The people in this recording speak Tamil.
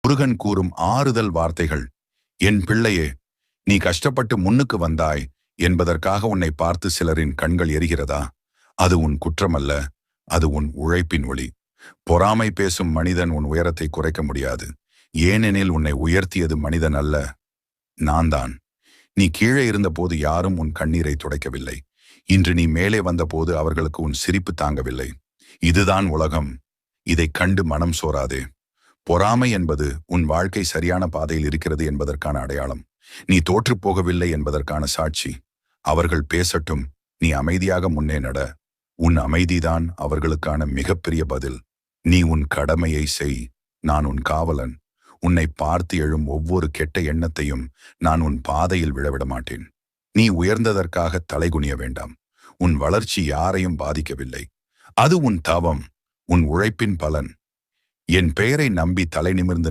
முருகன் கூறும் ஆறுதல் வார்த்தைகள். என் பிள்ளையே, நீ கஷ்டப்பட்டு முன்னுக்கு வந்தாய் என்பதற்காக உன்னை பார்த்து சிலரின் கண்கள் எரிகிறதா? அது உன் குற்றமல்ல, அது உன் உழைப்பின் ஒளி. பொறாமை பேசும் மனிதன் உன் உயரத்தை குறைக்க முடியாது. ஏனெனில் உன்னை உயர்த்தியது மனிதன் அல்ல, நான் தான். நீ கீழே இருந்தபோது யாரும் உன் கண்ணீரை துடைக்கவில்லை. இன்று நீ மேலே வந்தபோது அவர்களுக்கு உன் சிரிப்பு தாங்கவில்லை. இதுதான் உலகம். இதைக் கண்டு மனம் சோராதே. பொறாமை என்பது உன் வாழ்க்கை சரியான பாதையில் இருக்கிறது என்பதற்கான அடையாளம். நீ தோற்றுப் போகவில்லை என்பதற்கான சாட்சி. அவர்கள் பேசட்டும், நீ அமைதியாக முன்னே நட. உன் அமைதிதான் அவர்களுக்கான மிகப்பெரிய பதில். நீ உன் கடமையை செய். நான் உன் காவலன். உன்னை பார்த்து எழும் ஒவ்வொரு கெட்ட எண்ணத்தையும் நான் உன் பாதையில் விழவிட மாட்டேன். நீ உயர்ந்ததற்காக தலைகுனிய வேண்டாம். உன் வளர்ச்சி யாரையும் பாதிக்கவில்லை. அது உன் தவம், உன் உழைப்பின் பலன். என் பெயரை நம்பி தலை நிமிர்ந்து